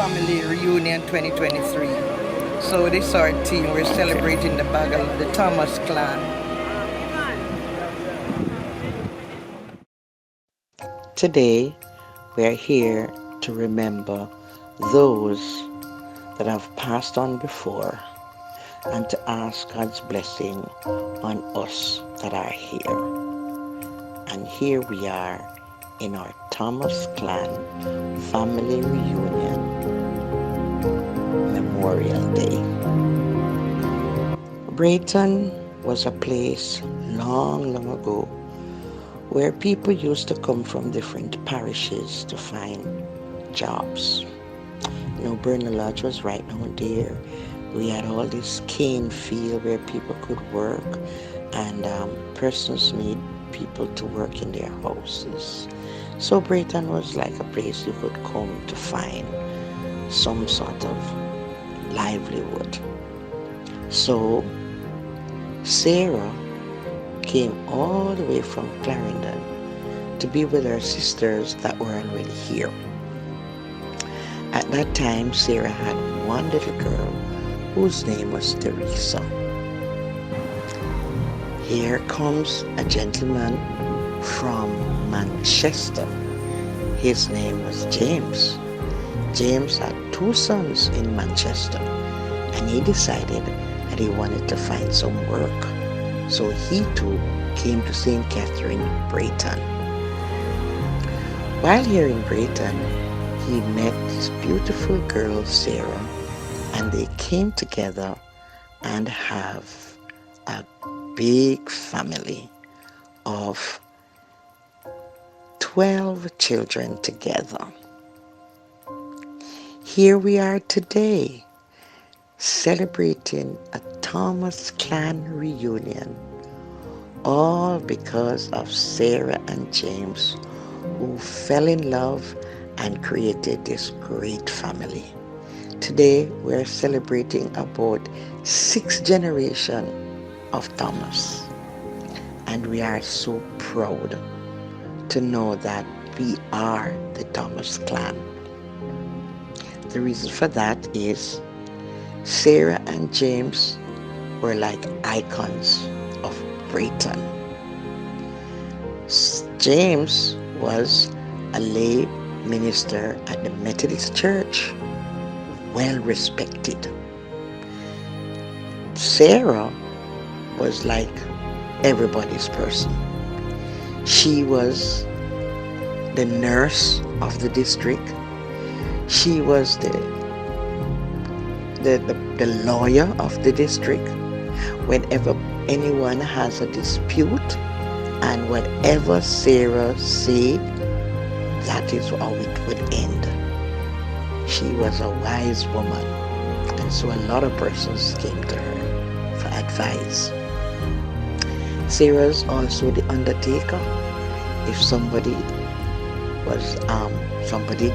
Family Reunion 2023. So this is our team. We're celebrating the Bagel, the Thomas clan. Today, we are here to remember those that have passed on before and to ask God's blessing on us that are here. And here we are in our Thomas Clan Family Reunion Memorial Day. Brayton was a place long, long ago where people used to come from different parishes to find jobs. Bernal Lodge was right down there. We had all this cane field where people could work, and persons need people to work in their houses. So Brayton was like a place you could come to find some sort of livelihood. So Sarah came all the way from Clarendon to be with her sisters that were already here. At that time, Sarah had one little girl whose name was Teresa. Here comes a gentleman from Manchester. His name was James. James had two sons in Manchester, and he decided that he wanted to find some work. So he too came to St. Catherine, Brayton. While here in Brayton, he met this beautiful girl, Sarah, and they came together and have a big family of 12 children together. Here we are today, celebrating a Thomas clan reunion, all because of Sarah and James, who fell in love and created this great family. Today, we're celebrating about 6th generation of Thomas, and we are so proud to know that we are the Thomas clan. The reason for that is Sarah and James were like icons of Brayton. James was a lay minister at the Methodist Church, well respected. Sarah was like everybody's person. She was the nurse of the district. She was the lawyer of the district. Whenever anyone has a dispute, and whatever Sarah said, that is how it would end. She was a wise woman, and so a lot of persons came to her for advice. Sarah's also the undertaker. If somebody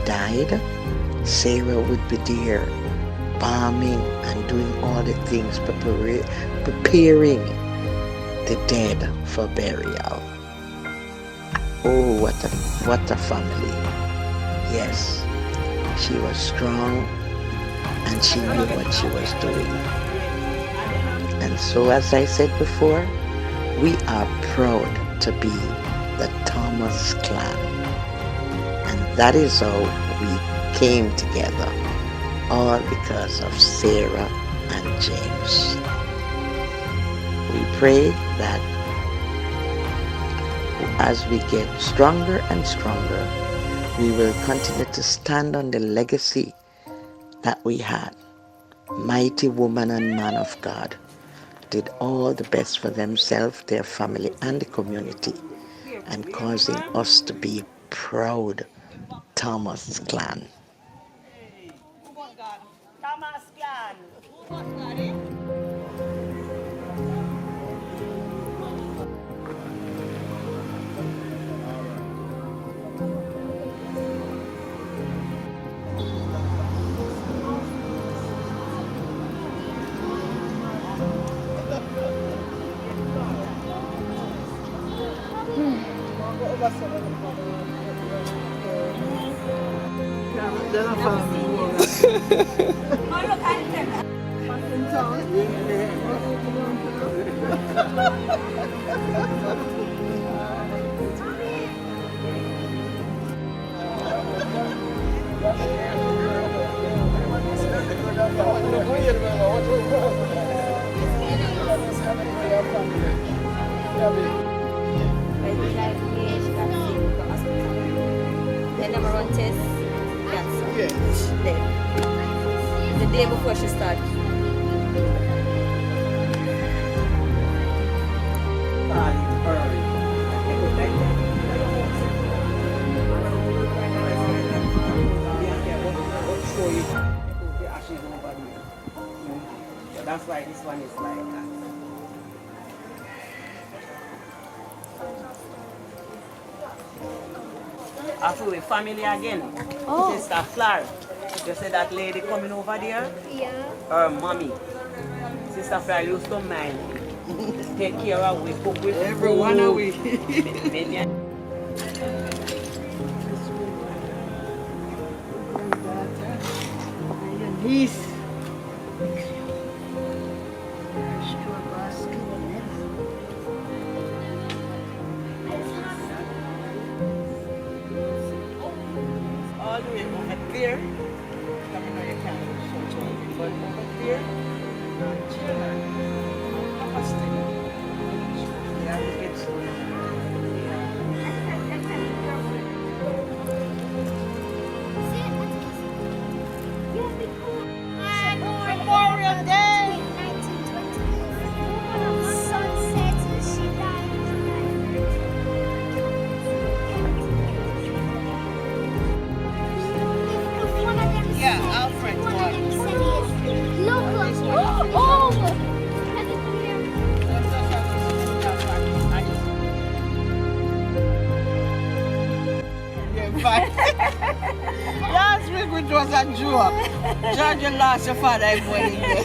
died, Sarah would be there, balming and doing all the things, preparing the dead for burial. Oh, what a family! Yes, she was strong and she knew what she was doing. And so, as I said before, we are proud to be the Thomas clan. And that is how we came together, all because of Sarah and James. We pray that as we get stronger and stronger, we will continue to stand on the legacy that we had. Mighty woman and man of God did all the best for themselves, their family, and the community, and causing us to be proud Thomas clan. They never run tests. Cancer. Dead. The day before she started. That's why this one is like that. After we family again. Oh. Sister Flora. You see that lady coming over there? Yeah. Her mommy. Sister Flora used to mind. Take care of we cook with Everyone away. Niece. All the way over there. Coming on your camera, so but over there, children, yeah, the kids. Memorial Day. Sunset, she died. If one of them Yeah, said- Alfred one of won. them said yes. Look, oh! Let me come here. Last week which was a joke. Georgia lost your father in wedding day.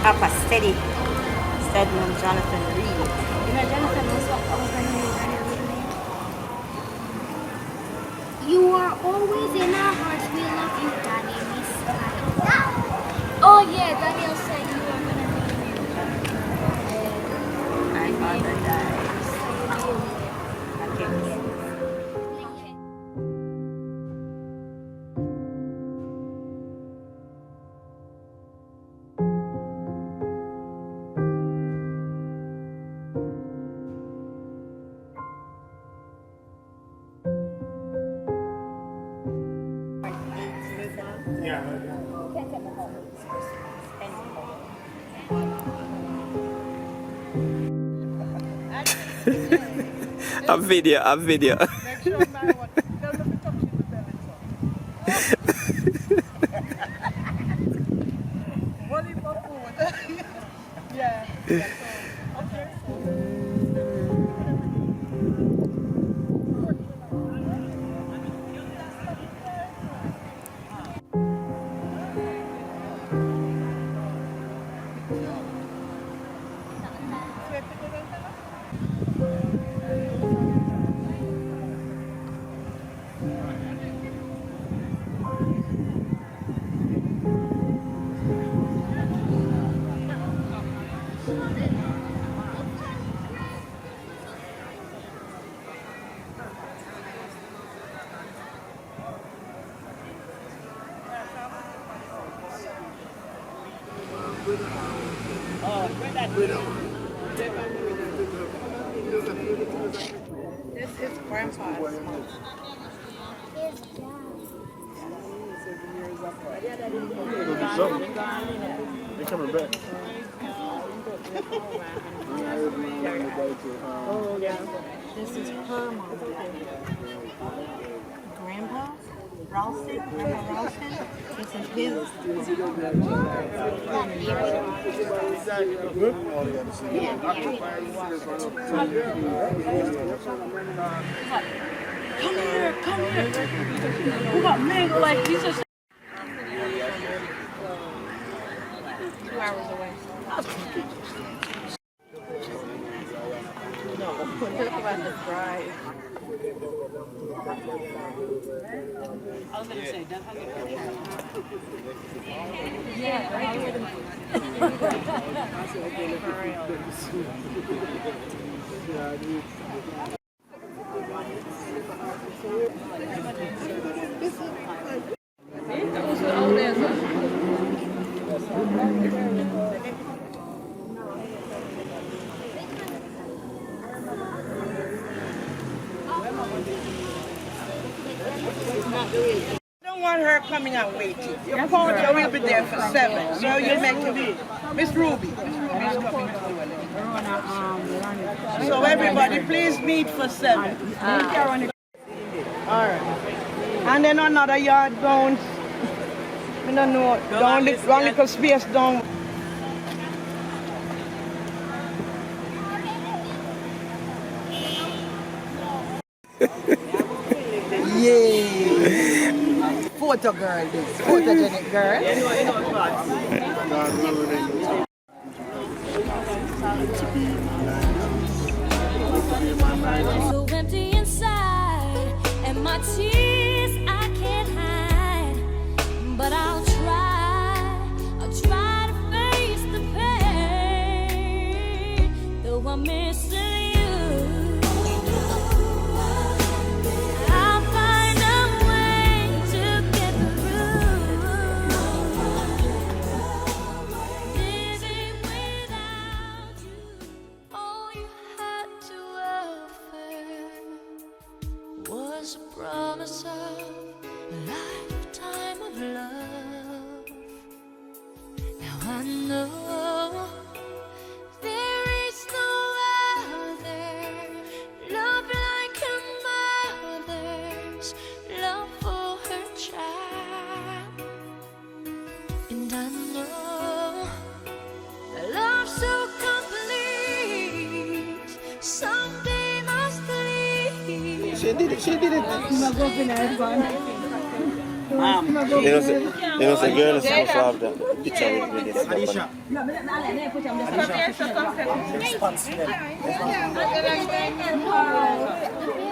Upper steady. Said no Jonathan Reed. You know Jonathan was what I was going to You are always in our hearts. We love you, Danny. Miss Oh yeah, Daniel said you were gonna be My father died. Okay. A video. This is Grandpa's house. They're coming back. Oh, yeah. This is her mom. Grandpa? Ralston? Grandpa Ralston? This is his. Come here, come here. Who got mango like these? 2 hours away. No, look about the drive. I was going to say, that's how they I don't want her coming and waiting. Your counter will be there for 7, so you make it. Miss Ruby. So everybody, please meet for 7. Alright. And then another yard down. I don't know. Down one little space down. Yay! Photo girl, this photogenic girl. So empty inside, and my tears I can't hide. But I'll try to face the pain. Though I'm missing you, I'll find a way to get through. Living without you, all you had to offer was a promise of a lifetime of love. Now I know there is no other love like a mother's love for her child. And I know a love so complete someday must leave. She did it. You know, the girl is supposed to have the picture with this.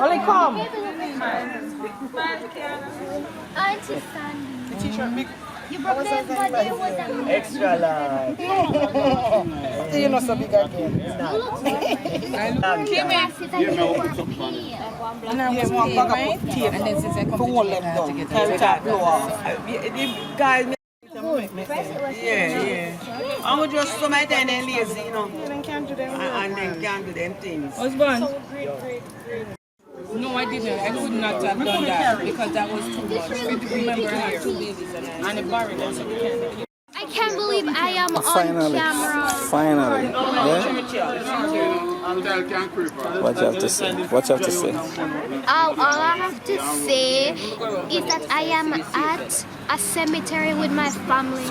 Only come. Auntie Sandy. The t-shirt big. You broke that, but there was a Extra large. You're not so big again. Kim, And I was one bag of tape and then since I come to Jamaica carry that blow off. The guys Yeah. I would just some of them lazy, you know. And then can't do them things. Husband? No, I didn't. I could not have done that because that was too much. Remember, I had 2 babies and a barren, so we can't do it. I can't believe I am on camera. Finally. What you have to say? What you have to say? All I have to say is that I am at a cemetery with my family,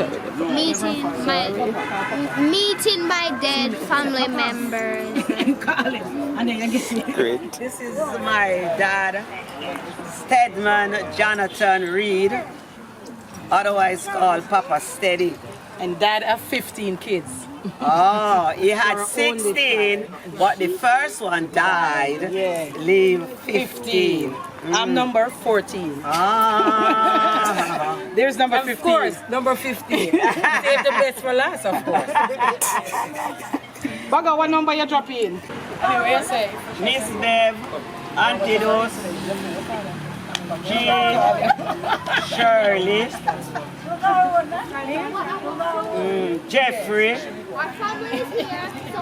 meeting my dead family members. Great. This is my dad, Stedman Jonathan Reed, otherwise called Papa Steady. And dad have 15 kids. Oh, he had 16, but the first one died. Leave 15. I'm number 14. Ah. There's number 15. Of course, number 15. Save the best for last, of course. Baga, what number you drop in? Anyway, you say? Miss Bev, Antidote, Jean, Shirley, Jeffrey,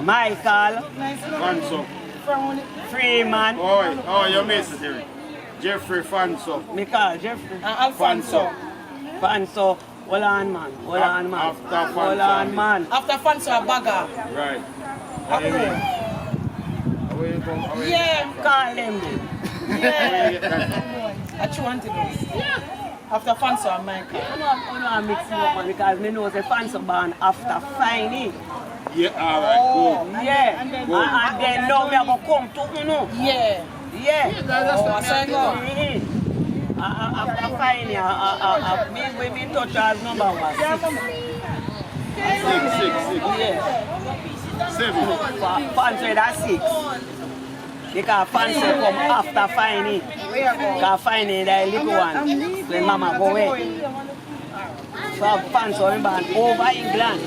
Michael, Freeman. Oh, you missed it. Jeffrey Fanso. Me call Jeffrey. Alfonso. Fanso. Hold on, man. After Fanso. Hold on, man. After Fanso, a bagger. Right. What do you mean? Where you come? Yeah. Call them. I want to do. After Fanso and Michael. I know I'm mixing up, man, because me know the Fanso born after Finey. Yeah, alright, cool. Yeah. And then now me go come to you know. Yeah. Yeah. After After Finey, me touch as number was 6. 6. Yeah. 7. Fanso that 6. Because Fanso come after Finey. Because Finey the little one. When mama go away. So Fanso is born over England.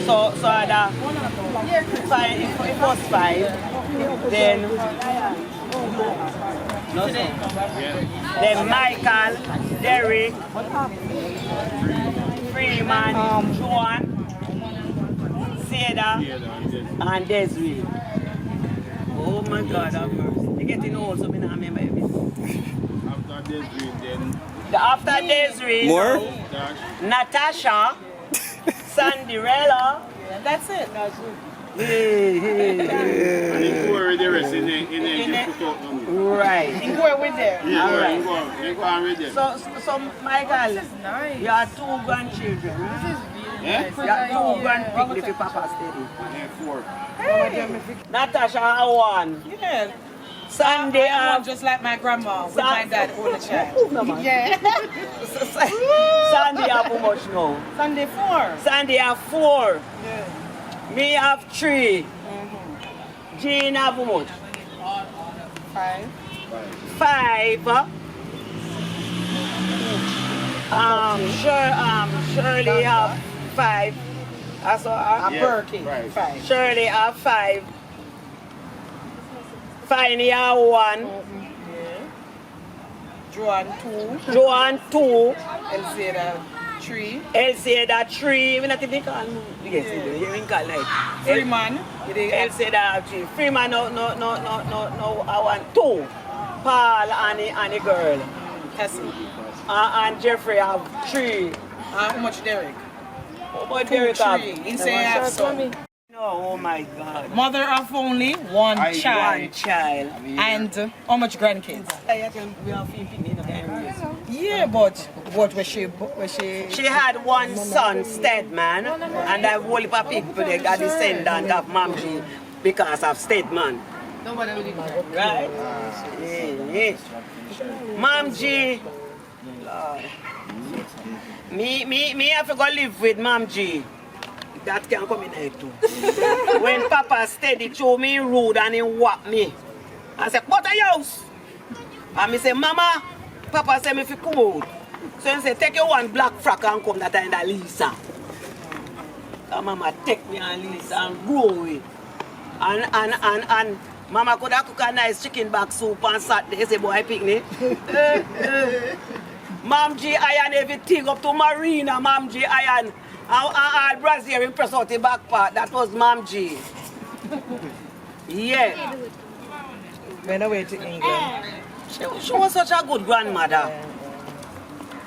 So that 5, it was 5, then Michael, Derek, Freeman, Joan, Seda, and Desiree. Oh my God, I'm getting old, so I don't remember everything. After Desiree, then. After Desiree, More? Natasha, Sandirella. That's it. And it's where the rest in the put out number. Right. You go with them. Yeah, All right. you go and read them. So Michael, you have 2 grandchildren. Yeah? You have 2 grandpigs if your papa steady. Yeah, 4. Natasha have 1. Yeah. Sunday I'm have just like my grandma with my dad only child. Yeah. Sunday have how much now? Sunday 4. Sunday have 4. Yeah. Me have 3. Jean have how much? 5. 5. Shirley have 5. So Bertie. Right. 5. Shirley have 5. Finey have 1. Joan 2. Joan 2. Elzada 3. Elzada 3. We not even call him. Yes, you even call like. Freeman. Elzada 3. Freeman no. I want 2. Paul and the girl. Cassie. And Jeffrey have 3. How much Derek? How much Derek have? 3. He say I have some. No, oh my God. Mother of only one child. 1 child. And how much grandkids? We have 15 Yeah, but what was she? She had 1 son, Stedman, and I whole heap of people they got descendant of Mamji because of Stedman. Right? Yeah. Mamji. Me have to go live with Mamji. That can come in here too. When Papa steady show me rude and he whack me. I said, what are yours? And me say, Mama, Papa say me fi come out. So he say, take your 1 black frock and come that in the Lisa. And Mama take me and Lisa and grow it. And Mama could have cook a nice chicken back soup and Saturday. Say, boy, picnic. Mam G iron everything up to Marina, Mam G iron. And Brazilian press out the back part. That was Mam G. Yeah. Went away to England. She was such a good grandmother.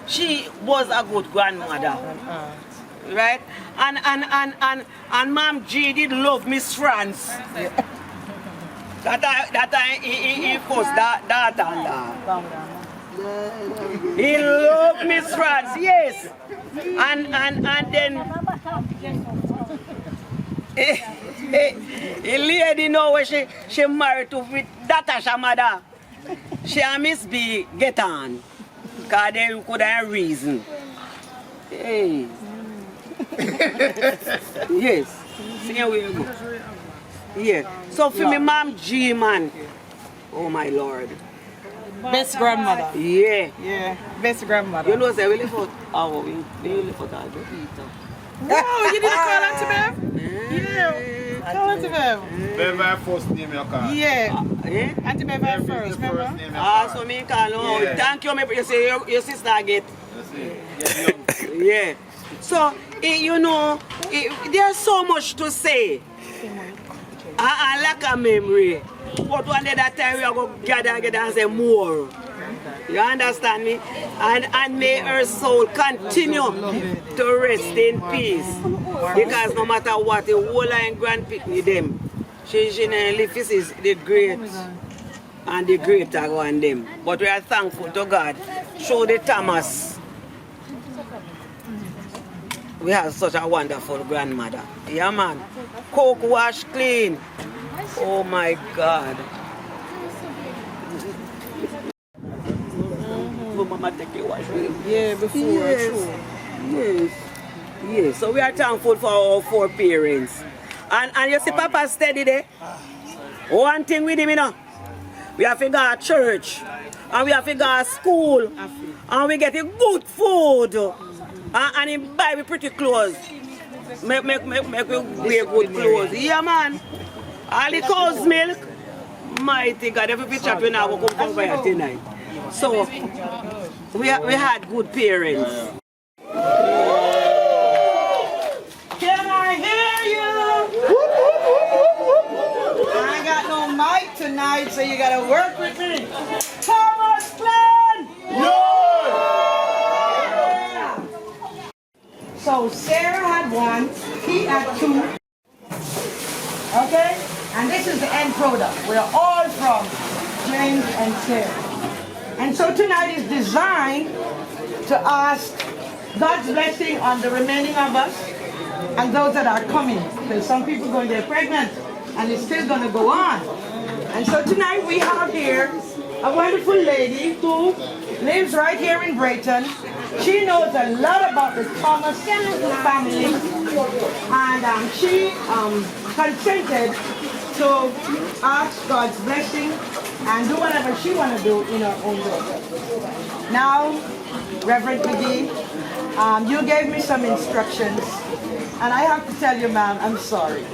She was a good grandmother. Right? And Mam G did love Miss France. Yeah. That he forced that and that. He loved Miss France, yes. And then a lady know where she married to with Natasha mother. She and Miss B get on. Because they could have reason. Hey. Yes. See how we go. Yeah. So for me, Mom G, man. Oh my Lord. Best grandmother. Yeah. Yeah. Best grandmother. You know, say we live out. Oh, we live out all the Peter. Oh, you didn't call Auntie Bev? Yeah. Call Auntie Bev. Bev, my first name you call. Yeah. Eh? Auntie Bev Bev first, is the remember? first name you Ah, call. so me call. Oh, Yeah. thank you, you say your sister get. That's it. Yeah. So, you know, there's so much to say. I lack a memory. But one day that time we are going to gather and say more. You understand me? And may her soul continue to rest in peace. Because no matter what, the whole and grandpicnic them, she live is the great and the greater one them. But we are thankful to God. Show the Thomas. We have such a wonderful grandmother. Yeah, man. Cook, wash, clean. Oh my God. Mama take you wash with him. Yeah, before. Yes. Yes. So we are thankful for our 4 parents. And you see Papa steady there. One thing with him, you know. We have to go to church. And we have to go to school. And we get good food. And he buy me pretty clothes. Make we wear good clothes. Yeah, man. All the cow's milk. Mighty God, every picture we now will come by tonight. So, we had good parents. Can I hear you? I ain't got no mic tonight, so you gotta work with me. Thomas Clan! Yeah! So Sarah had 1, he had 2. Okay? And this is the end product. We're all from James and Sarah. And so tonight is designed to ask God's blessing on the remaining of us and those that are coming. Because some people are going to get pregnant and it's still going to go on. And so tonight we have here a wonderful lady who lives right here in Brayton. She knows a lot about the Thomas family. And she consented to ask God's blessing and do whatever she want to do in her own way. Now, Reverend McGee, you gave me some instructions, and I have to tell you, ma'am, I'm sorry.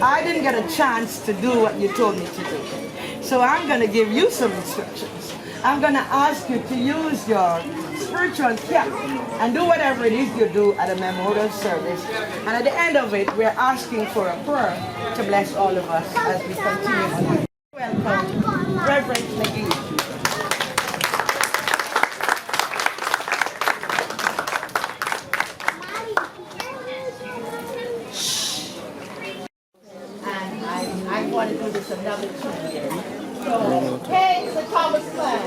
I didn't get a chance to do what you told me to do. So I'm going to give you some instructions. I'm going to ask you to use your spiritual gift and do whatever it is you do at a memorial service. And at the end of it, we're asking for a prayer to bless all of us as we continue. Welcome, Reverend McGee. And I want to do this another 2 years. So, hey, the Thomas Clan.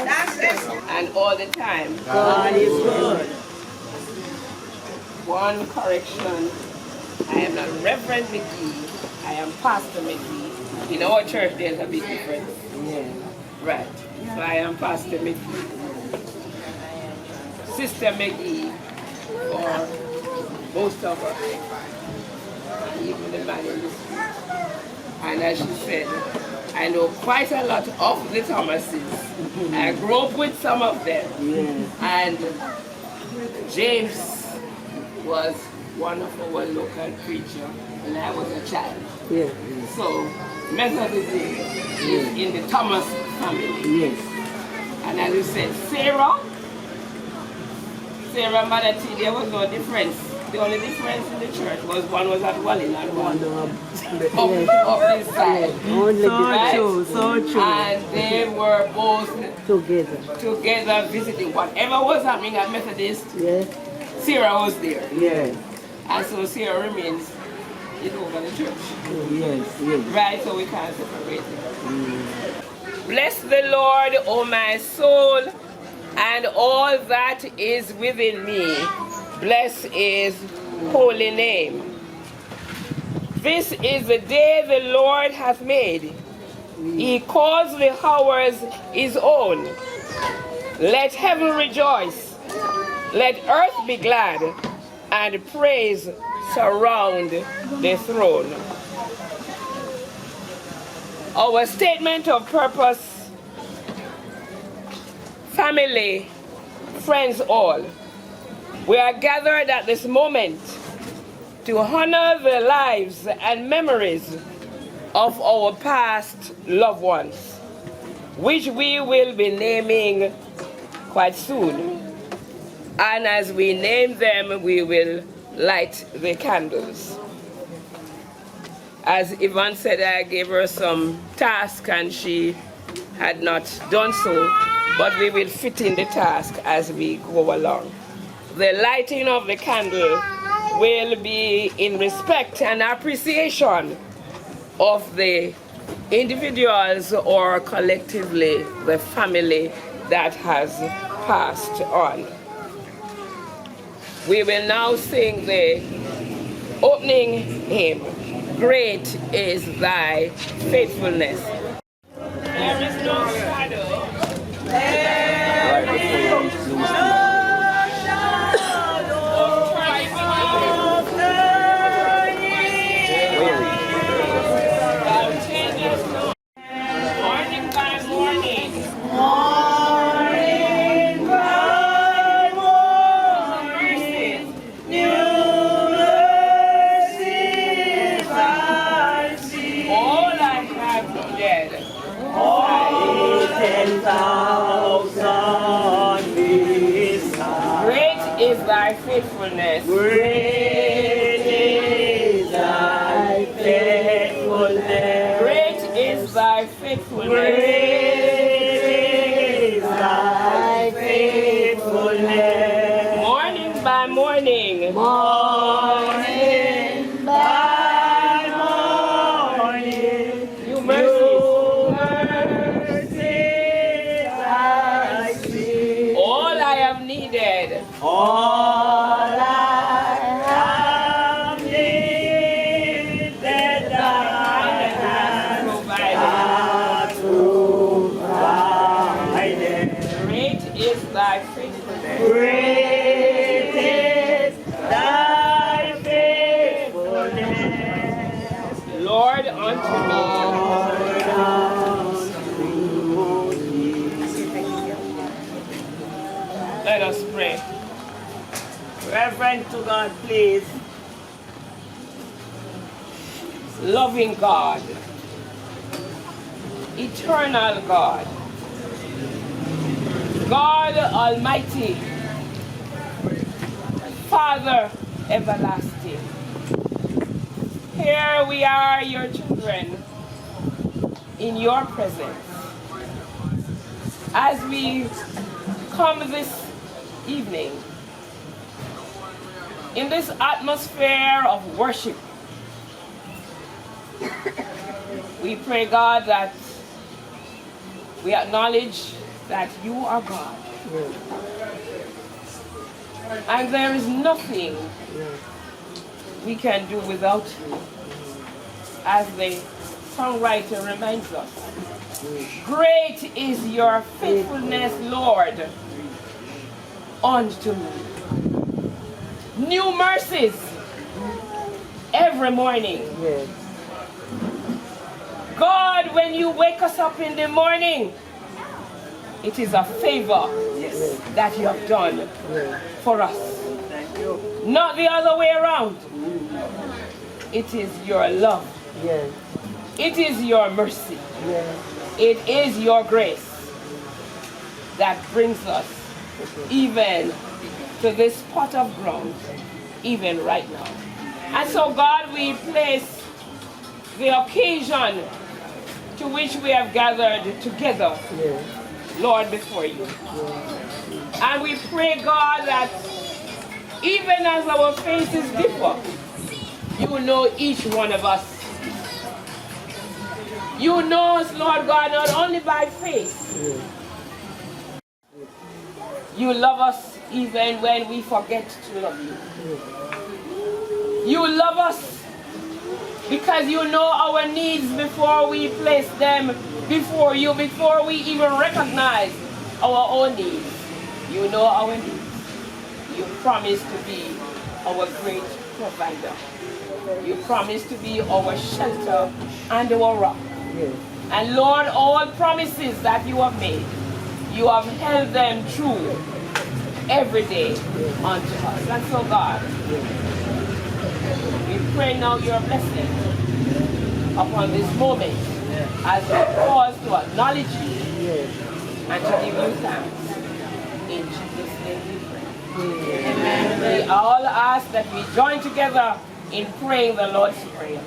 That's it. And all the time. God is good. One correction. I am not Reverend McGee. I am Pastor McGee. In our church, there's a big difference. Yeah. Right. So I am Pastor McGee. Sister McGee, for most of us, even the man in the street. And as she said, I know quite a lot of the Thomases. I grew up with some of them. Yeah. And James was one of our local preachers when I was a child. Yeah. So Methodism is in the Thomas family. Yes. And as you said, Sarah Mother T, there was no difference. The only difference in the church was one was at Walling and one up this side. So true. And they were both together visiting. Whatever was happening at Methodist, Sarah was there. Yes. And so Sarah remains over the church. Yes. Right, so we can't separate it. Bless the Lord, O my soul, and all that is within me. Bless his holy name. This is the day the Lord hath made. He calls the hours his own. Let heaven rejoice. Let earth be glad, and praise surround the throne. Our statement of purpose, family, friends all, we are gathered at this moment to honor the lives and memories of our past loved ones, which we will be naming quite soon. And as we name them, we will light the candles. As Yvonne said, I gave her some task and she had not done so, but we will fit in the task as we go along. The lighting of the candle will be in respect and appreciation of the individuals or collectively the family that has passed on. We will now sing the opening hymn, Great is Thy Faithfulness. There is no shadow. Right before you lose the Morning by morning. Morning by morning, new mercies I see. All I have needed. 10,000 beside. Great is thy faithfulness. Great is thy faithfulness. Great is thy faithfulness. Great is thy faithfulness. Morning by morning. Morning by morning, New mercies. mercies I see. All I have needed. All I have needed, thy hands have provided. Great is thy faithfulness. Great is thy faithfulness, Lord, unto me. Let us pray. Reverend to God, please. Loving God, eternal God, God Almighty, Father everlasting. Here we are, your children, in your presence. As we come this evening, in this atmosphere of worship, we pray, God, that we acknowledge that you are God. And there is nothing we can do without you. As the songwriter reminds us, great is your faithfulness, Lord, unto me. New mercies every morning. God, when you wake us up in the morning, it is a favor that you have done for us. Not the other way around. It is your love. It is your mercy. It is your grace that brings us even to this spot of ground, even right now. And so, God, we place the occasion to which we have gathered together, Lord, before you. And we pray, God, that even as our faces differ, you know each one of us. You know us, Lord God, not only by face. You love us even when we forget to love you. You love us because you know our needs before we place them before you, before we even recognize our own needs. You know our needs. You promise to be our great provider. You promise to be our shelter and our rock. And Lord, all promises that you have made, you have held them true every day unto us. And so, God, we pray now your blessing upon this moment as we pause to acknowledge you and to give you thanks. In Jesus' name we pray. Amen. We all ask that we join together in praying the Lord's Prayer.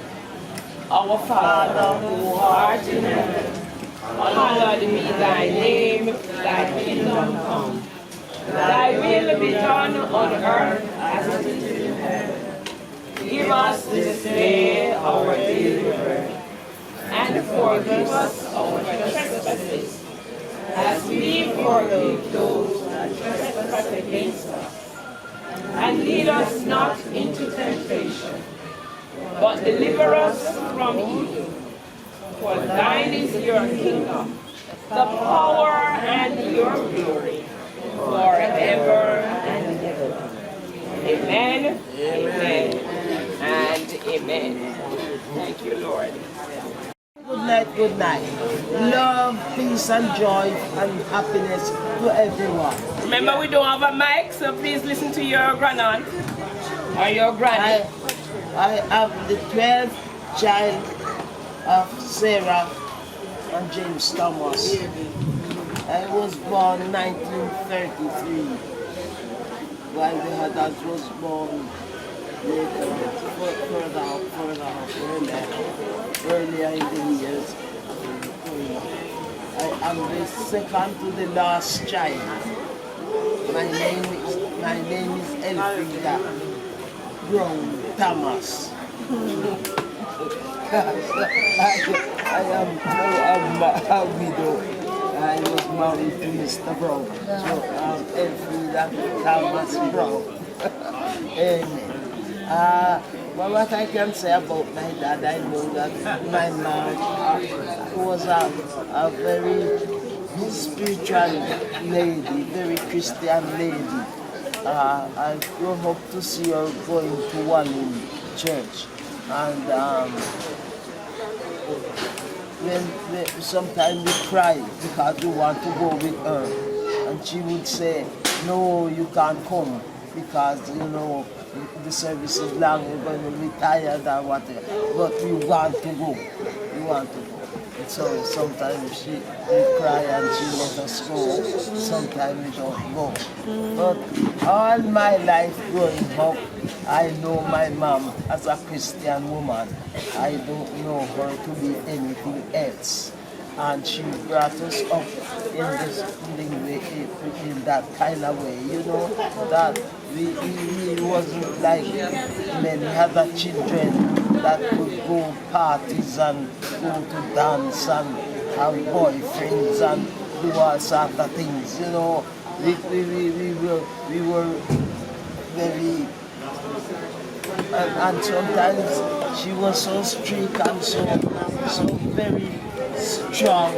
Our Father who art in heaven, hallowed be thy name, thy kingdom come. Thy will be done on earth as it is in heaven. Give us this day our daily bread, and forgive us our trespasses, as we forgive those who trespass against us. And lead us not into temptation, but deliver us from evil. For thine is your kingdom, the power, and your glory, forever and ever. Amen, amen, and amen. Thank you, Lord. Good night, good night. Love, peace, and joy, and happiness to everyone. Remember, we don't have a mic, so please listen to your grandaunt or your granny. I am the 12th child of Sarah and James Thomas. I was born 1933, while the others was born later, earlier in the years. I am the second to the last child. My name is Elfrida Brown Thomas. I am a widow. I was married to Mr. Brown. So I'm Elfrida Thomas Brown. Amen. Well, what I can say about my dad, I know that my mom was a very spiritual lady, very Christian lady. I grew up to see her going to one church, and sometimes we cry because we want to go with her, and she would say, "No, you can't come because the service is long, you're going to be tired or whatever, but you want to go, you want to go." And so sometimes we cry and she let us go, sometimes we don't go. But all my life growing up, I know my mom as a Christian woman. I don't know her to be anything else. And she brought us up in that kind of way, that we wasn't like many other children that could go parties and go to dance and have boyfriends and do all sorts of things, We were very, and sometimes she was so strict and so very strong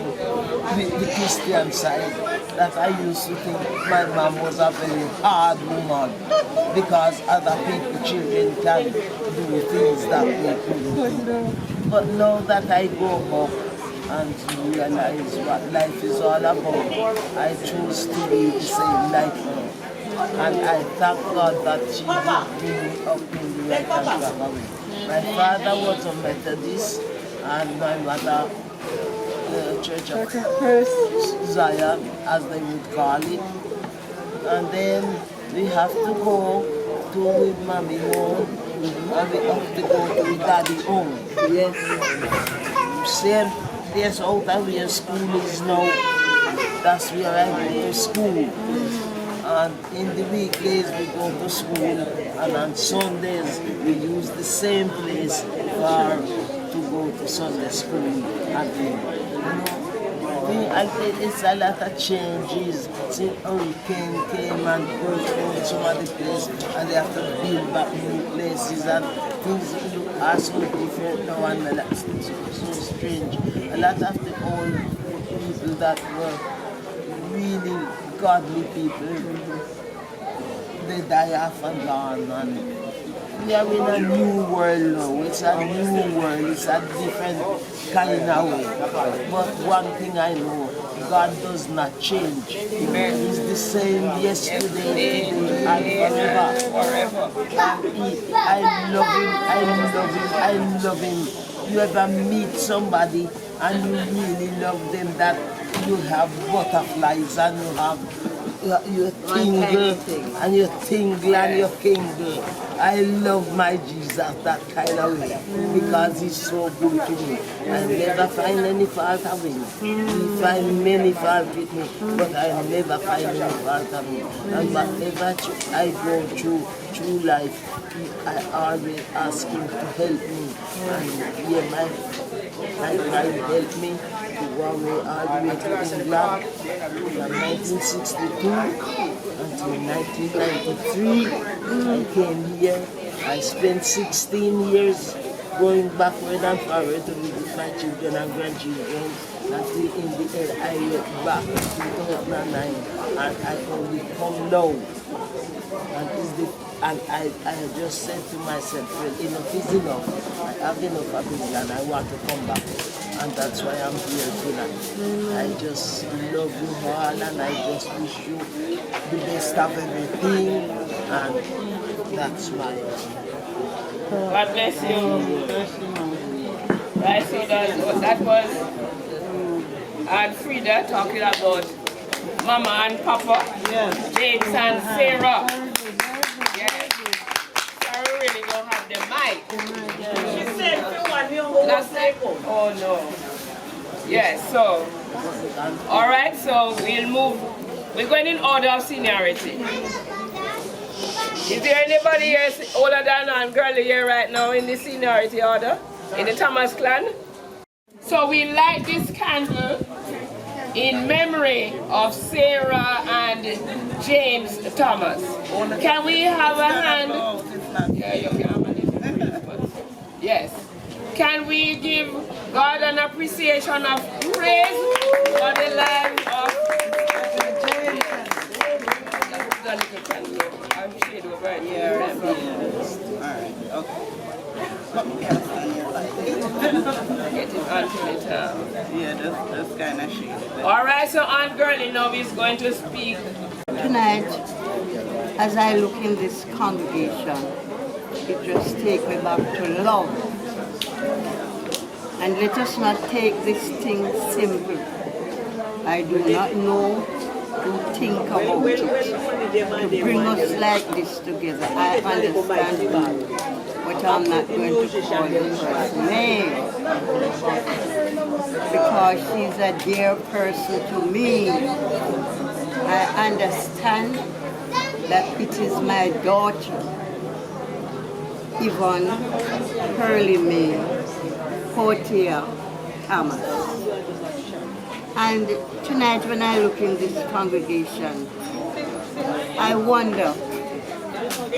with the Christian side that I used to think my mom was a very hard woman because other children can do things that they couldn't do. But now that I grow up and realize what life is all about, I choose to be the same like her. And I thank God that she did bring me up in the right and proper way. My father was a Methodist and my mother Church of Zion, as they would call it. And then we have to go to with mommy home, and we have to go to with daddy home. Yes. Same place out of where school is now, that's where I go to school. And in the weekdays we go to school, and on Sundays we use the same place to go to Sunday school again. It's a lot of changes. See, hurricane came and broke some of the places, and they have to build back new places, and things are so different now, and so strange. A lot of the old people that were really godly people, they die off and gone, and we are in a new world now. It's a new world. It's a different kind of way. But one thing I know, God does not change. He's the same yesterday, today, and forever. I love him. You ever meet somebody and you really love them, that you have butterflies and you have you tingle and you tingle and you tingle. I love my Jesus that kind of way because he's so good to me. I never find any fault of him. He find many faults with me, but I never find any fault of him. And whatever I go through life, I always ask him to help me. And yeah, my friend helped me to go away all the way to England from 1962 until 1993. I came here. I spent 16 years going backward and forward to visit my children and grandchildren. Until in the end I went back in 2009 and I only come now. And I just said to myself, well, enough is enough. I have enough of it and I want to come back. And that's why I'm here tonight. I just love you all and I just wish you the best of everything. And that's why. God bless you. I see that was Aunt Frida talking about Mama and Papa, James and Sarah. Yes. Sarah really don't have the mic. She said, That's it. Oh no. Yes, so. Alright, so we'll move. We're going in order of seniority. Is there anybody here older than Aunt Girlie here right now in the seniority order? In the Thomas clan? So we light this candle in memory of Sarah and James Thomas. Can we have a hand? Yeah, you can have a hand. Yes. Can we give God an appreciation of praise for the life of James? I'm shade over here. Alright, okay. Get it onto the top. Yeah, that's kind of shady. Alright, so Aunt Girlie now is going to speak. Tonight, as I look in this congregation, it just takes me back to love. And let us not take this thing simple. I do not know to think about it, to bring us like this together. I understand you, but I'm not going to call the first name because she's a dear person to me. I understand that it is my daughter, Yvonne Hurley May Portia Thomas. And tonight when I look in this congregation, I wonder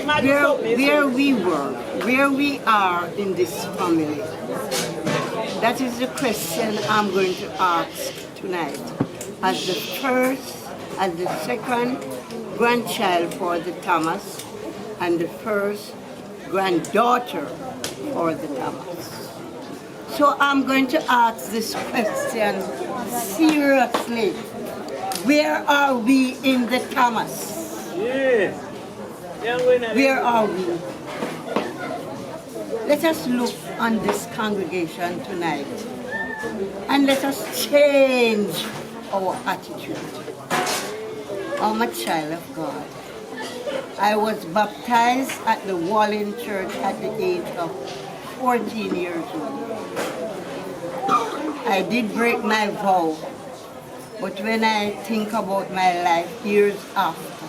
where we were, where we are in this family. That is the question I'm going to ask tonight. As the second grandchild for the Thomas and the first granddaughter for the Thomas. So I'm going to ask this question seriously. Where are we in the Thomas? Where are we? Let us look on this congregation tonight and let us change our attitude. I'm a child of God. I was baptized at the Walling Church at the age of 14 years old. I did break my vow, but when I think about my life years after,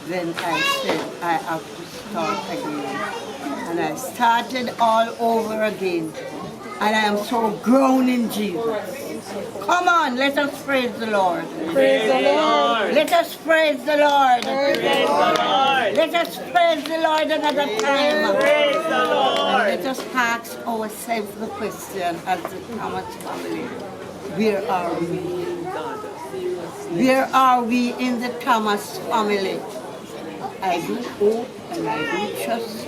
then I said I have to start again. And I started all over again. And I am so grown in Jesus. Come on, let us praise the Lord. Praise the Lord. Let us praise the Lord. Praise the Lord. Let us praise the Lord another time. Praise the Lord. And let us ask ourselves the question as the Thomas family. Where are we? Where are we in the Thomas family? I do hope and I do trust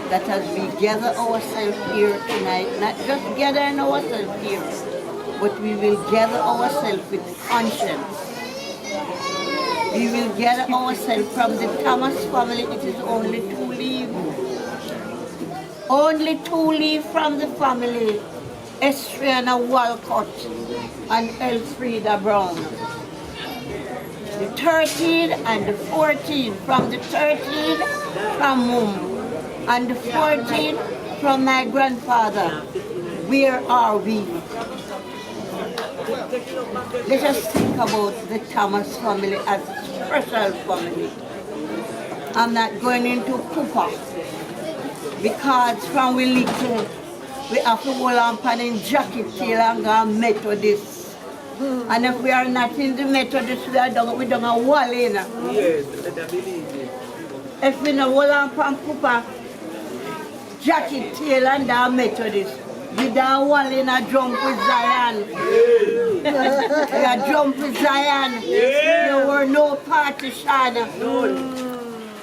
that as we gather ourselves here tonight, not just gathering ourselves here, but we will gather ourselves with conscience. We will gather ourselves from the Thomas family. It is only 2 leave. Only 2 leave from the family. Estriana Walcott and Elfrida Brown. The 13 and the 14. From the 13 from mom. And the 14 from my grandfather. Where are we? Let us think about the Thomas family as a special family. I'm not going into Cooper because from we little, we have to hold on in jacket till and go Methodist. And if we are not in the Methodist, we don't a wall in. Yes, I believe it. If we don't hold on Cooper, jacket till and go Methodist, we don't wall in a jump with Zion. You jump with Zion. There were no partition.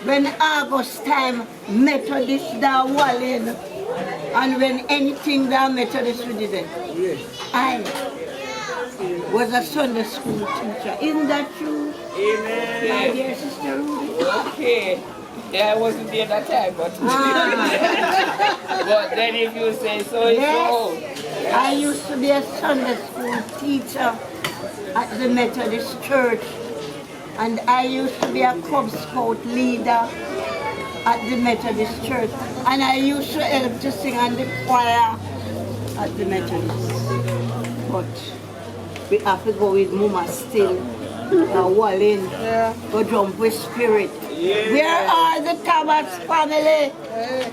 When August time, Methodist da Wallin, and when anything da Methodist we did it. I was a Sunday school teacher. Isn't that true? Amen. My dear sister Ruby? Okay. Yeah, I wasn't there that time, but but then if you say so, it's so. I used to be a Sunday school teacher at the Methodist Church. And I used to be a Cub Scout leader at the Methodist Church. And I used to help to sing on the choir at the Methodist. But we have to go with Mama still. Walling, go jump with spirit. Where are the Thomas family?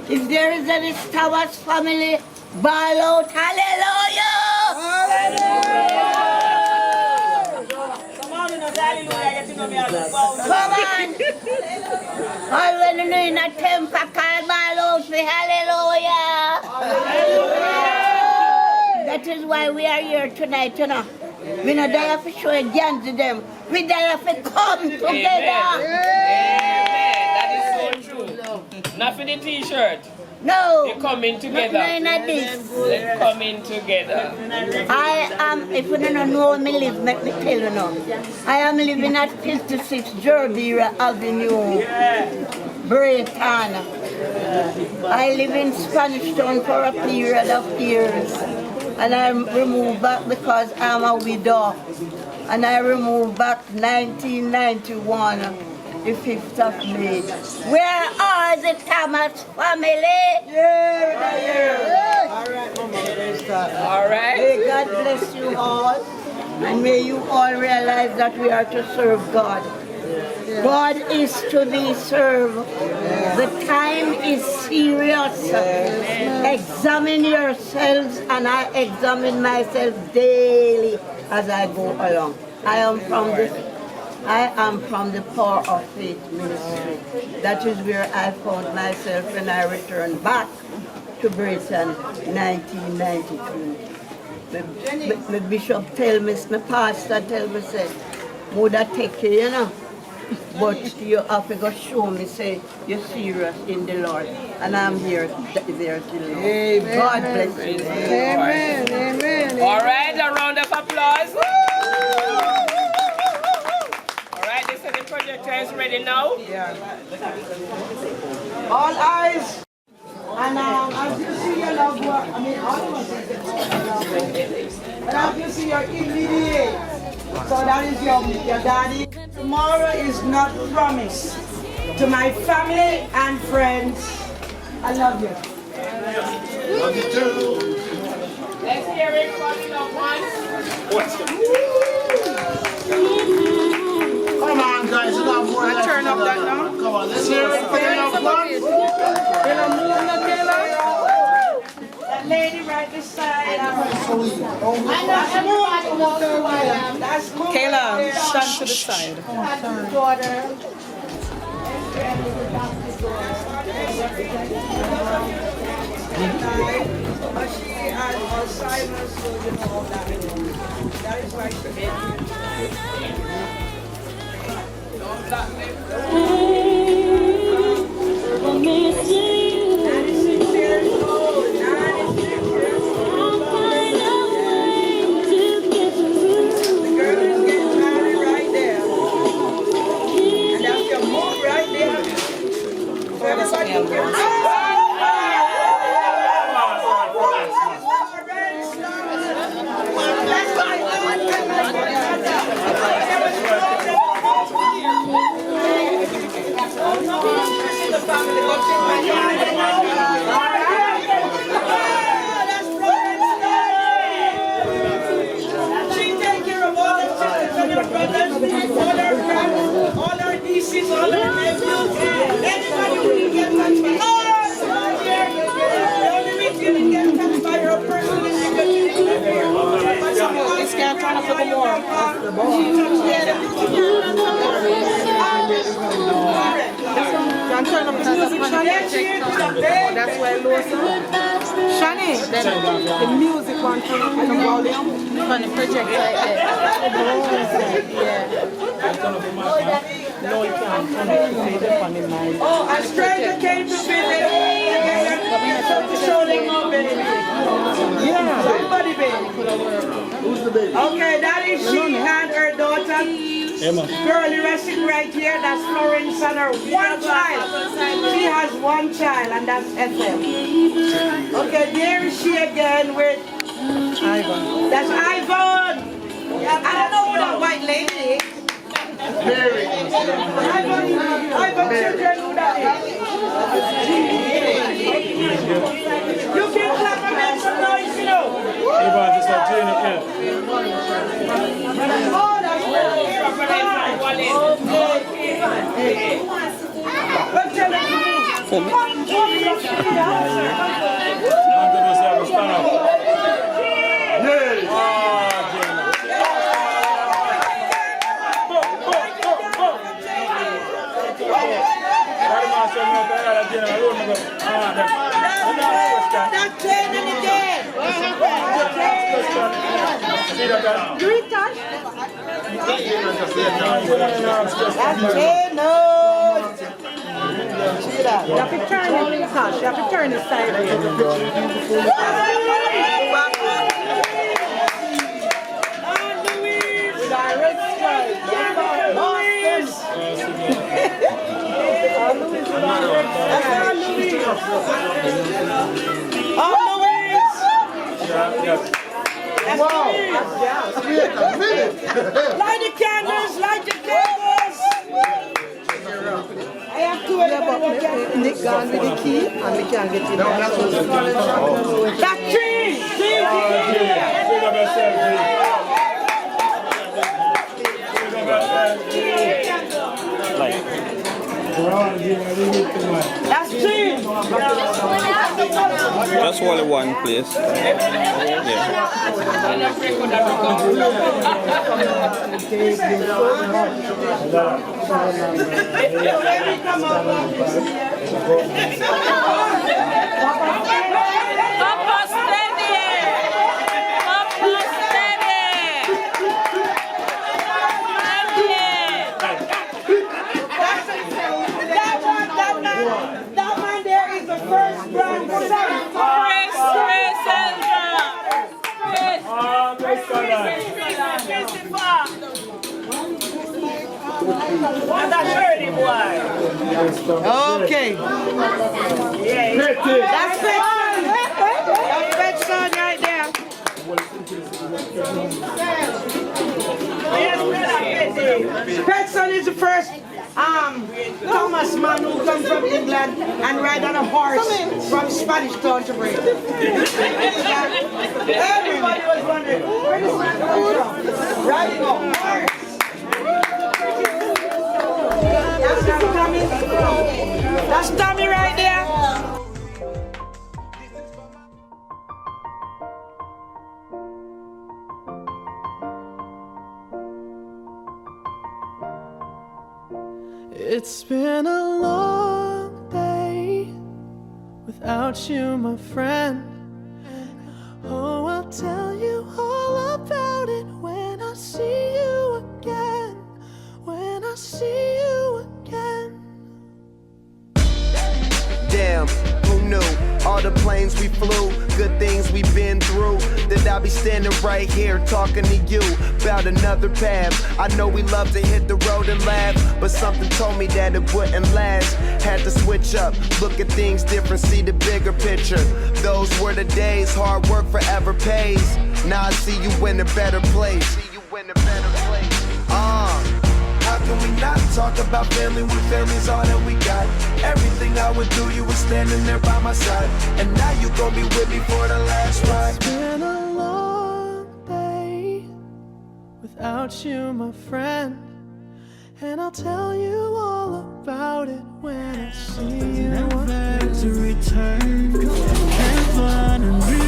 If there is any Thomas family, bawl out hallelujah! Come on! All when you in a temper, call my Lord, say hallelujah! That is why we are here tonight, you know. We not die for show again to them. We die for come together. Amen. That is so true. Not for the t-shirt. No. They're coming together. They're coming together. I am, if you don't know me live, let me tell you now. I am living at 56 Gerbera Avenue, Brayton. I live in Spanish Town for a period of years. And I removed back because I'm a widow. And I removed back 1991. The 5th of May. Where are the Thomas family? Yeah. All right, Mama. All right. May God bless you all. And may you all realize that we are to serve God. God is to be served. The time is serious. Examine yourselves, and I examine myself daily as I go along. I am from the Power of Faith ministry. That is where I found myself when I returned back to Britain 1992. The bishop tell me, my pastor tell me, say, Mother take care, you know. But you have to go show me, say, you're serious in the Lord. And I'm here, there till now. Amen. God bless you. Amen. Amen. All right, a round of applause. All right, they say the projector is ready now. Yeah. All eyes. And as you see your loved one, I mean, all of us is the and as you see your immediate, so that is your daddy. Tomorrow is not promised. To my family and friends, I love you. Love you too. Let's hear it from the loved ones. Come on, guys, you got more. I turn up that now. Come on, let's hear it for the loved ones. That lady right beside Kayla, stand to the side. She had Alzheimer's, so you know that. That is why she Can turn up the music, Shani? That's why low sound. Shani, the music one turn up the volume on the projector. No, you can't turn up the mic. Oh, a stranger came to visit. Showing up, baby. Yeah, somebody, baby. Who's the baby? Okay, that is she and her daughter. Girlie resting right here. That's Florence and her one child. She has one child, and that's Ethel. Okay, there is she again with Ivan. That's Ivan. I don't know who that white lady is. Mary. Ivan children, who that is? You can clap and make some noise, you know. Ivan just like doing it, yeah. Oh, that's That's Jane and again. Do it, Tosh? That's Jane. No. You have to turn it, Tosh. You have to turn it sideways. With our red stripe. Wow. Light the candles, light the candles. I have to Nick gone with the key and we can't get in. That tree! That's tree! Just only one place. Papa steady! Papa steady! That man there is the first grandson. Okay. Yeah. That's Petson. That's Petson right there. Petson is the first Thomas man who come from England and ride on a horse from Spanish Town to Britain. Everybody was wondering, where does man come from? Riding a horse. That's Tommy. That's Tommy right there. It's been a long day without you, my friend. Oh, I'll tell you all about it when I see you again. When I see you again. Damn, who knew? All the planes we flew, good things we've been through. That I'll be standing right here talking to you about another path. I know we love to hit the road and laugh, but something told me that it wouldn't last. Had to switch up, look at things different, see the bigger picture. Those were the days, hard work forever pays. Now I see you in a better place. How can we not talk about family when family's all that we got? Everything I would do, you were standing there by my side. And now you gon' be with me for the last ride. It's been a long day without you, my friend. And I'll tell you all about it when I see you. Never to return, can't find a reason.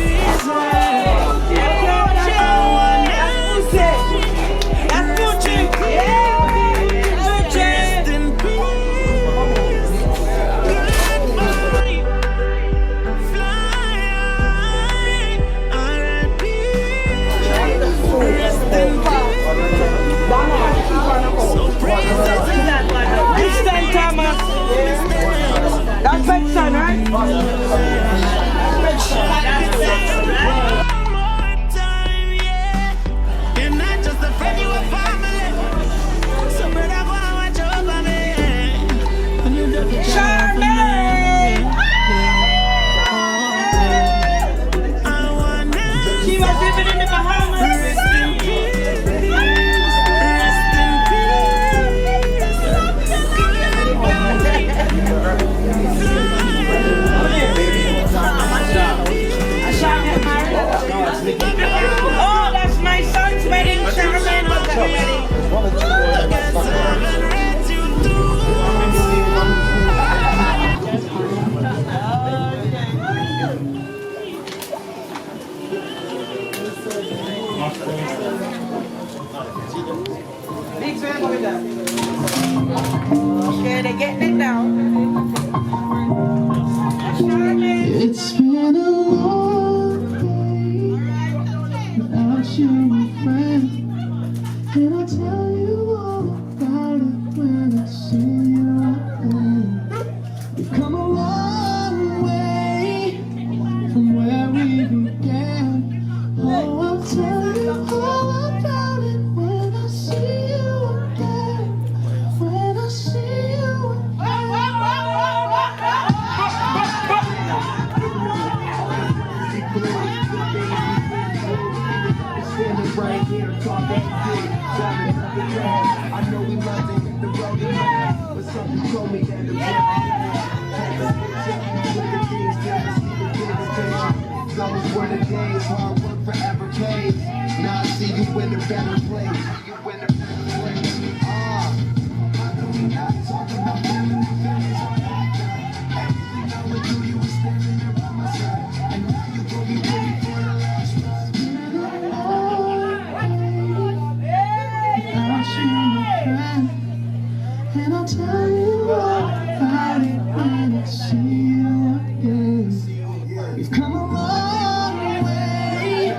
Big fan with that. Okay, they're getting it now. It's been a long day without you, my friend, and I'll tell you all about it when I see you again. We've come a long way from where we began. Oh, I'll tell you all about it when I see you again. When I see you Standing right here, talking big, driving another track. I know we love to hit the road and laugh, but something told me that the those were the days, hard work forever pays. Now I see you in a better place. You in a better place. I know we not talking about family. Everything I would do, you were standing there by my side. And now you gon' be ready for the last ride. And I'll tell you all about it when I see you again. We've come a long way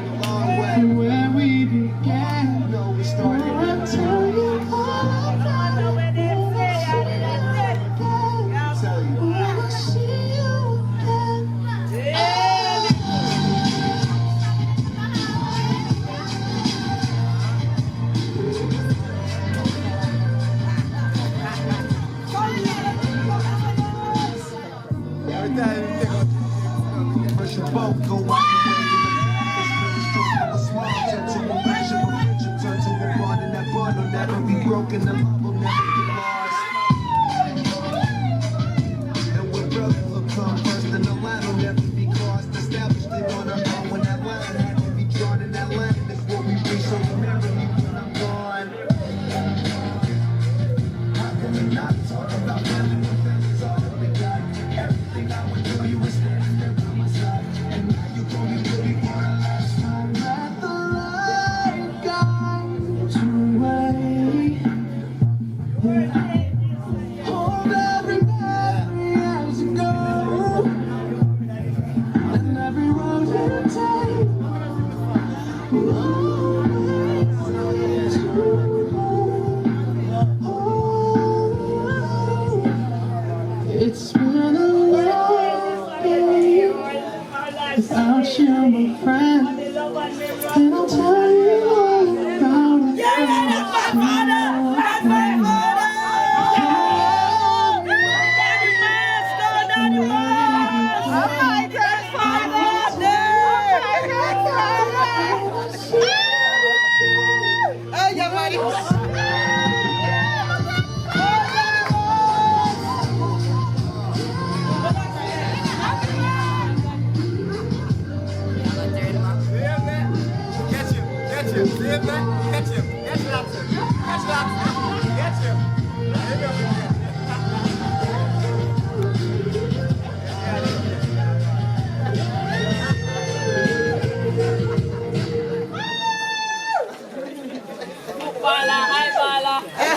from where we began. I'll tell you all about it when I see you again. Every time you think of push your boat, go out the way. It's small, turn to a passion, turn to a bond, and that bond will never be broken, the love will never get lost. And when brothers will come first, and the line will never be crossed. Established it on our own when that line had to be drawn, and that line is what we reach. So remember me when I'm gone. How can we not talk about family when family's all that we got? Everything I would do, you were standing there by my side. And now you gon' be ready for the last time. Let the light guide you away. Hold every memory as you go, and every road you take will always lead you home. It's been a long day without you, my friend, and I'll tell you all about it.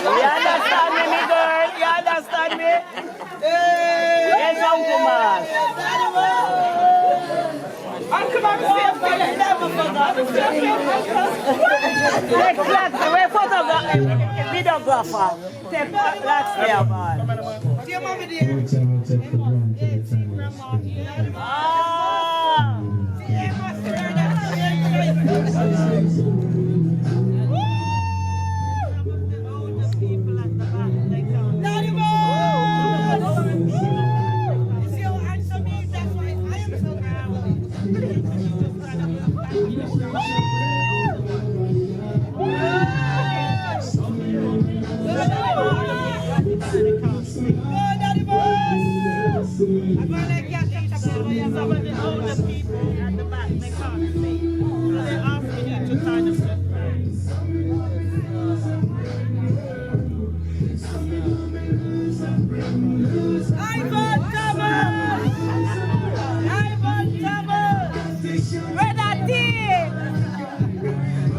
You understand me, me girl? You understand me? Yes, Uncle Mark. Uncle Mark, never forgot. We're photographer, videographer. That's there, man. Dear mommy, dear.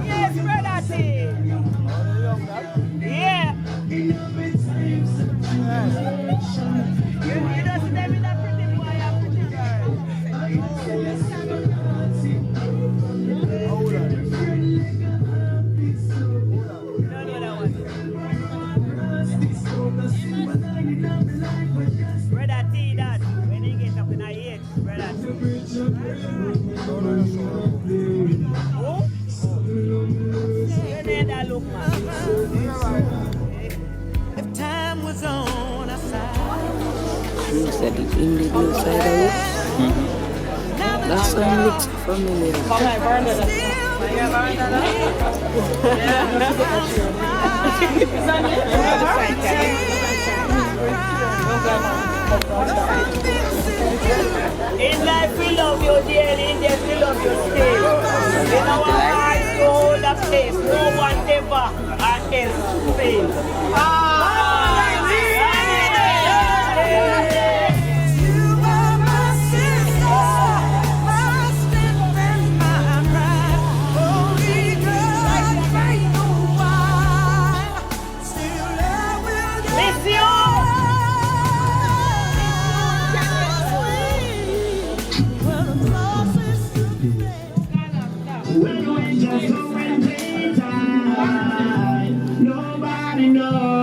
Yes, in the hillside. That song looks familiar. In life we love you, dear, and in death we love you still. In our hearts you hold a place, no one ever or else fails. Nobody knows.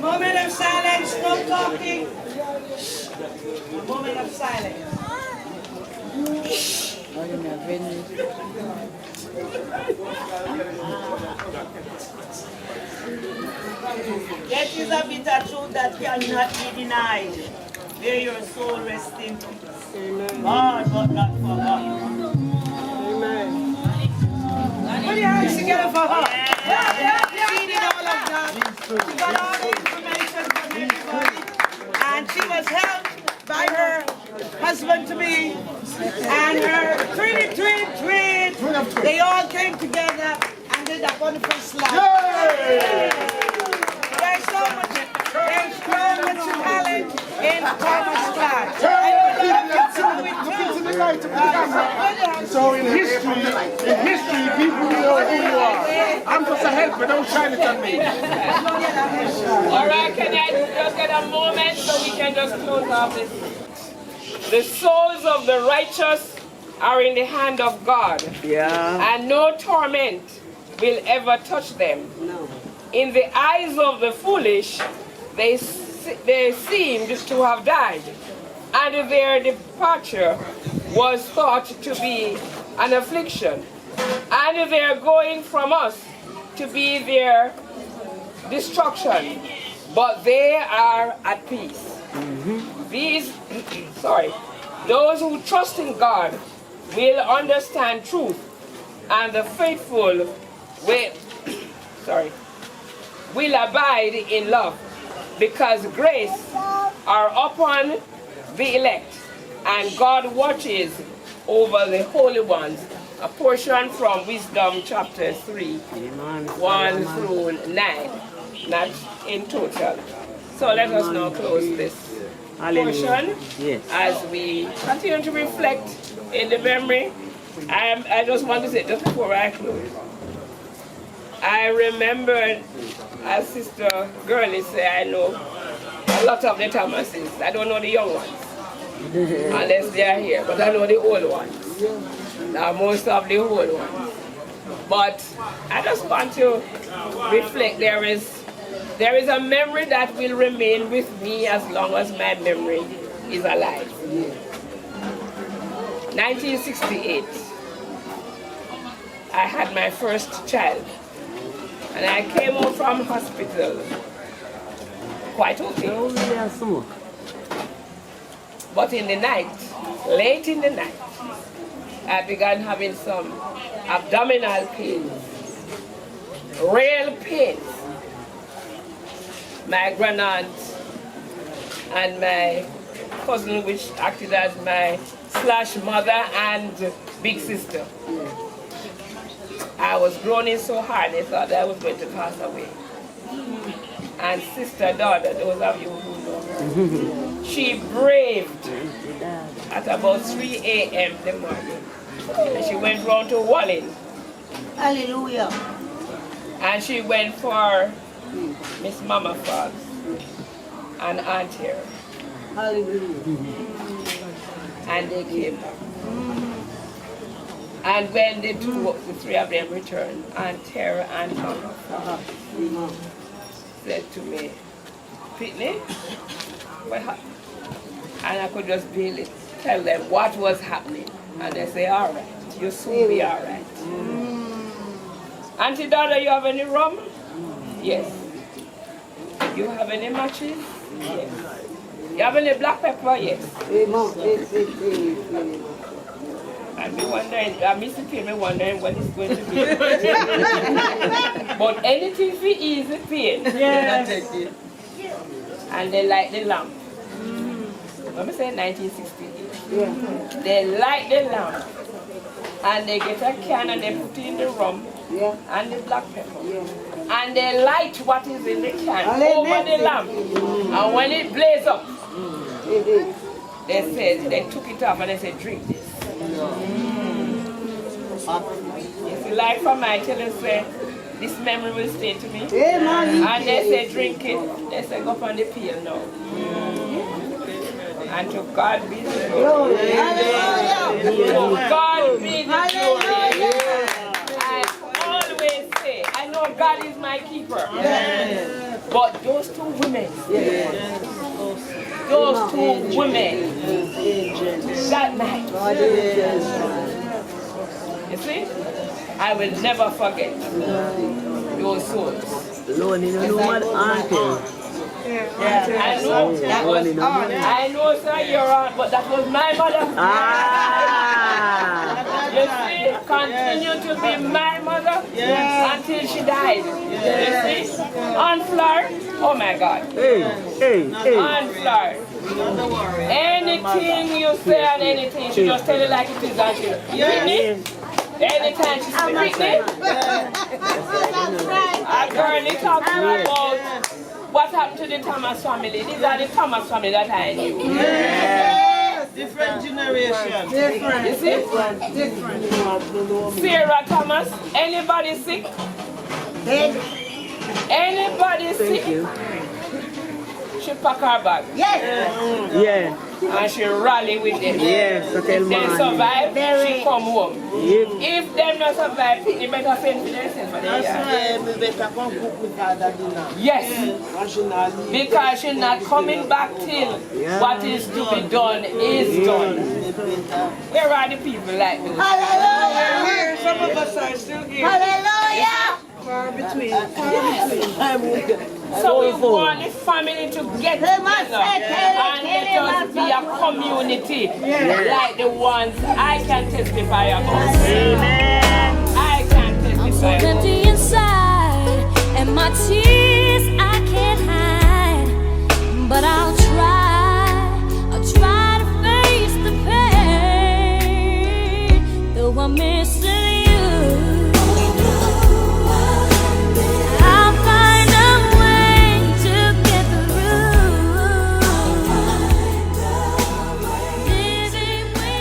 moment of silence, no talking. A moment of silence. That is a bitter truth that cannot be denied. Where your soul rests in peace. God, but not for God. Amen. Put your hands together for her. She did all of that. She got all the information from everybody. And she was helped by her husband to be and her twin. They all came together and did a wonderful slide. There's so much talent in Thomas Clark. So in history, people know who you are. I'm just a helper, don't shine it on me. All right, can I just get a moment so we can just close off this? The souls of the righteous are in the hand of God. Yeah. And no torment will ever touch them. No. In the eyes of the foolish, they seemed to have died, and their departure was thought to be an affliction, and their going from us to be their destruction, but they are at peace. Those who trust in God will understand truth, and the faithful will abide in love, because grace are upon the elect, and God watches over the holy ones a portion from Wisdom chapter 3, 1 through 9, not in total. So let us now close this portion as we continue to reflect in the memory. I just want to say, just before I close, I remember, as Sister Girlie said, I know a lot of the Thomases. I don't know the young ones, unless they are here, but I know the old ones. Now most of the old ones. But I just want to reflect, there is a memory that will remain with me as long as my memory is alive. 1968, I had my first child. And I came home from hospital quite okay. But in the night, late in the night, I began having some abdominal pains, real pains. My grandaunt and my cousin, which acted as my /mother and big sister. I was groaning so hard, they thought I was going to pass away. And Sister Daughter, those of you who know, she braved at about 3 a.m. in the morning. And she went round to Walling. Hallelujah. And she went for Miss Mama Fox and Aunt Terry. Hallelujah. And they came back. And when the three of them returned, Aunt Terry and Mama said to me, Pitney, what happened? And I could just barely tell them what was happening. And they say, all right, you'll soon be all right. Auntie Daughter, you have any rum? Yes. You have any matches? Yes. You have any black pepper? Yes. And me wondering, Mr. P, me wondering what it's going to be. But anything for easy pain. Yes. And they light the lamp. Let me say 1968. Yeah. They light the lamp. And they get a can and they put in the rum and the black pepper. And they light what is in the can over the lamp. And when it blazes up, they said, they took it off and they said, drink this. If you like from my children say, this memory will stay to me. And they say, drink it. They say, go up on the peel now. And to God be the glory. To God be the glory. I always say, I know God is my keeper. But those two women, those two women, that night, you see, I will never forget those souls. I know that was on. I know, sir, you're on, but that was my mother. You see, continue to be my mother until she died. You see, on floor, oh my God. On floor. Anything you say and anything, she just tell it like it is and she Whitney. Anytime she says Whitney, a girl is talking about what happened to the Thomas family. These are the Thomas family that I knew. Yes, different generation. Different. You see? Different. Sarah Thomas, anybody sick? Anybody sick? She pack her bag. Yes. Yeah. And she rally with them. Yes, if they survive, she come home. If they not survive, they better send to themselves. That's why we better come cook with her daddy now. Yes. Because she's not coming back till what is to be done is done. Where are the people like me? Hallelujah. Some of us are still here. Hallelujah. Far between. So we want the family to get together and let us be a community like the ones I can testify about. Amen.